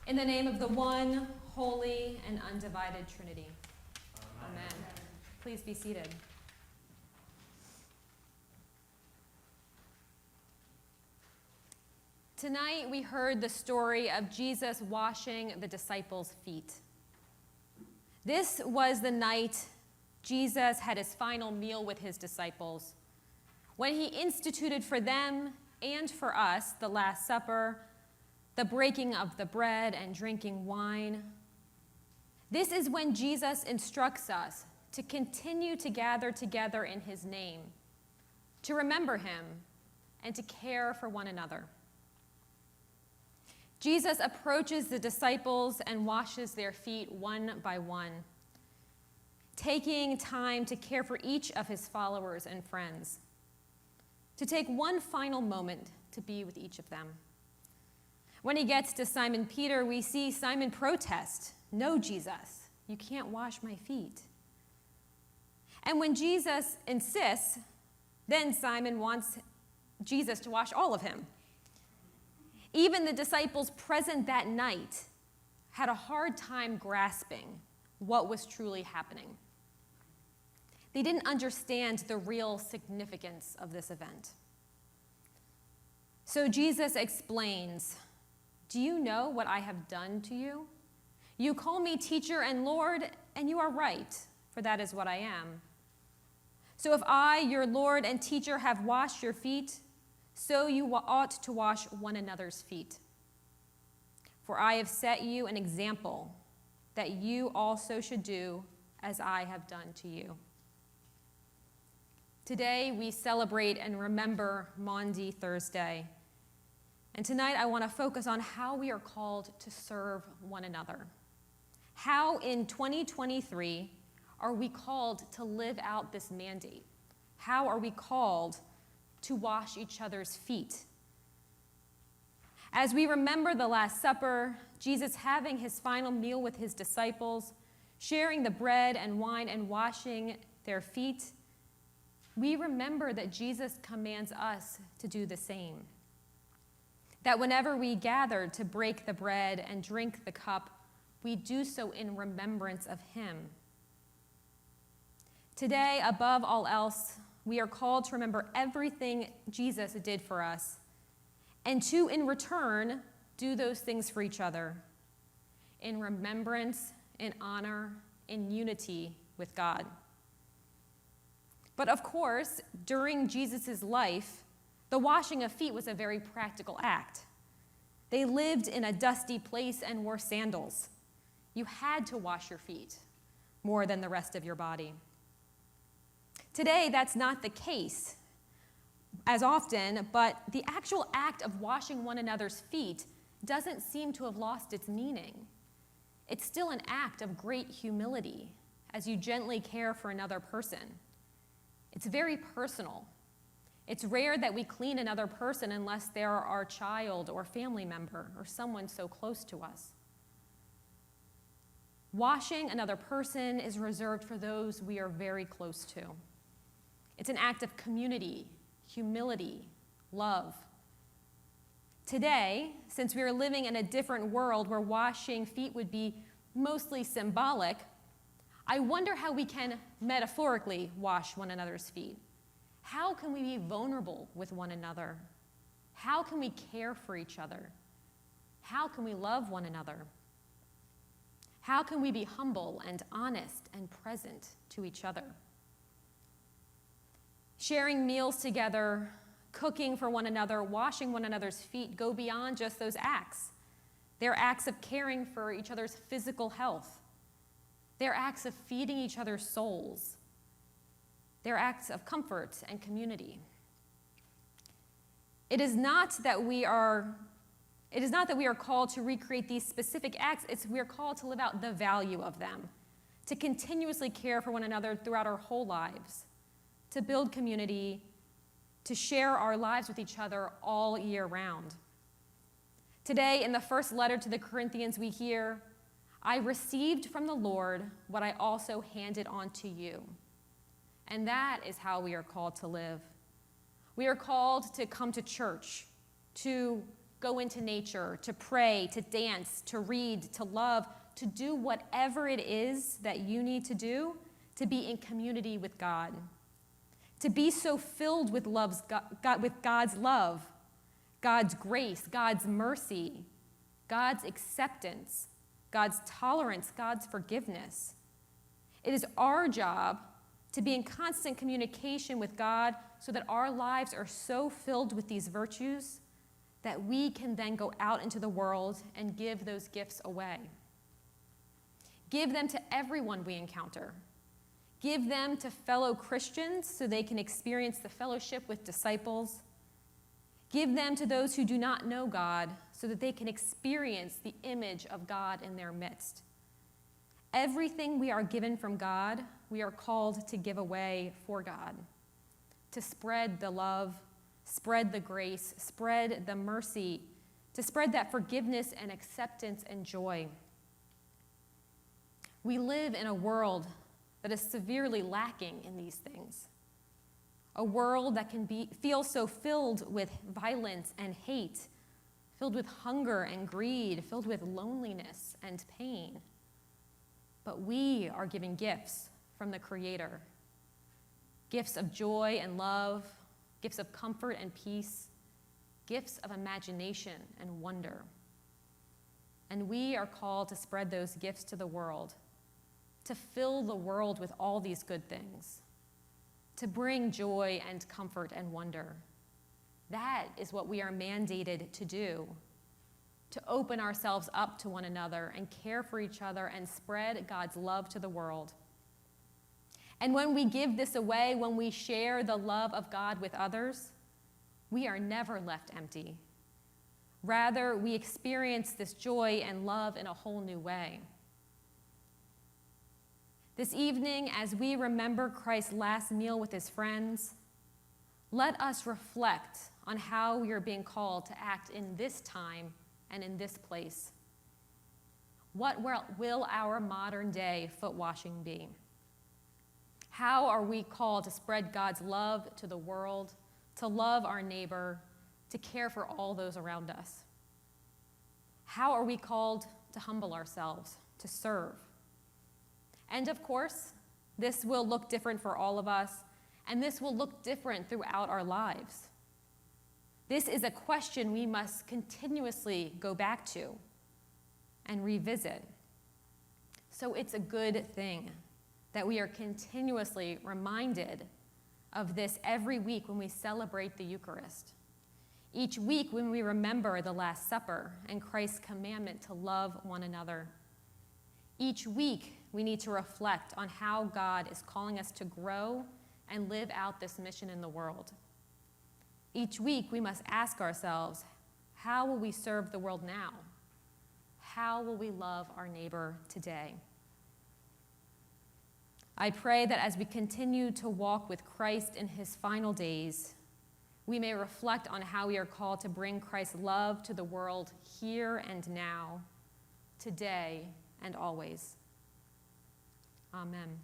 In the name of the one, holy, and undivided Trinity. Amen. Please be seated. Tonight we heard the story of Jesus washing the disciples' feet. This was the night Jesus had his final meal with his disciples, when he instituted for them and for us the Last Supper, the breaking of the bread and drinking wine. This is when Jesus instructs us to continue to gather together in his name, to remember him, and to care for one another. Jesus approaches the disciples and washes their feet one by one, taking time to care for each of his followers and friends, to take one final moment to be with each of them. When he gets to Simon Peter, we see Simon protest, "No, Jesus, you can't wash my feet." And when Jesus insists, then Simon wants Jesus to wash all of him. Even the disciples present that night had a hard time grasping what was truly happening. They didn't understand the real significance of this event. So Jesus explains, "Do you know what I have done to you? You call me teacher and Lord, and you are right, for that is what I am. So if I, your Lord and teacher, have washed your feet, so you ought to wash one another's feet. For I have set you an example that you also should do as I have done to you." Today we celebrate and remember Maundy Thursday. And tonight I want to focus on how we are called to serve one another. How in 2023 are we called to live out this mandate? How are we called to wash each other's feet? As we remember the Last Supper, Jesus having his final meal with his disciples, sharing the bread and wine and washing their feet, we remember that Jesus commands us to do the same. That whenever we gather to break the bread and drink the cup, we do so in remembrance of him. Today, above all else, we are called to remember everything Jesus did for us, and to, in return, do those things for each other, in remembrance, in honor, in unity with God. But of course, during Jesus' life, the washing of feet was a very practical act. They lived in a dusty place and wore sandals. You had to wash your feet more than the rest of your body. Today, that's not the case as often, but the actual act of washing one another's feet doesn't seem to have lost its meaning. It's still an act of great humility as you gently care for another person. It's very personal. It's rare that we clean another person unless they're our child or family member or someone so close to us. Washing another person is reserved for those we are very close to. It's an act of community, humility, love. Today, since we are living in a different world where washing feet would be mostly symbolic, I wonder how we can metaphorically wash one another's feet. How can we be vulnerable with one another? How can we care for each other? How can we love one another? How can we be humble and honest and present to each other? Sharing meals together, cooking for one another, washing one another's feet go beyond just those acts. They're acts of caring for each other's physical health. They're acts of feeding each other's souls. They're acts of comfort and community. It is not that we are called to recreate these specific acts, we are called to live out the value of them, to continuously care for one another throughout our whole lives, to build community, to share our lives with each other all year round. Today, in the first letter to the Corinthians, we hear, "I received from the Lord what I also handed on to you." And that is how we are called to live. We are called to come to church, to go into nature, to pray, to dance, to read, to love, to do whatever it is that you need to do to be in community with God. To be so filled with with God's love, God's grace, God's mercy, God's acceptance, God's tolerance, God's forgiveness. It is our job to be in constant communication with God so that our lives are so filled with these virtues that we can then go out into the world and give those gifts away. Give them to everyone we encounter. Give them to fellow Christians so they can experience the fellowship with disciples. Give them to those who do not know God so that they can experience the image of God in their midst. Everything we are given from God, we are called to give away for God, to spread the love, spread the grace, spread the mercy, to spread that forgiveness and acceptance and joy. We live in a world that is severely lacking in these things. A world that can feel so filled with violence and hate, filled with hunger and greed, filled with loneliness and pain. But we are given gifts from the Creator, gifts of joy and love, gifts of comfort and peace, gifts of imagination and wonder. And we are called to spread those gifts to the world, to fill the world with all these good things, to bring joy and comfort and wonder. That is what we are mandated to do, to open ourselves up to one another and care for each other and spread God's love to the world. And when we give this away, when we share the love of God with others, we are never left empty. Rather, we experience this joy and love in a whole new way. This evening, as we remember Christ's last meal with his friends, let us reflect on how we are being called to act in this time and in this place. What will our modern day foot washing be? How are we called to spread God's love to the world, to love our neighbor, to care for all those around us? How are we called to humble ourselves, to serve? And of course, this will look different for all of us, and this will look different throughout our lives. This is a question we must continuously go back to and revisit. So it's a good thing that we are continuously reminded of this every week when we celebrate the Eucharist. Each week when we remember the Last Supper and Christ's commandment to love one another. Each week we need to reflect on how God is calling us to grow and live out this mission in the world. Each week we must ask ourselves, how will we serve the world now? How will we love our neighbor today? I pray that as we continue to walk with Christ in his final days, we may reflect on how we are called to bring Christ's love to the world here and now, today and always. Amen.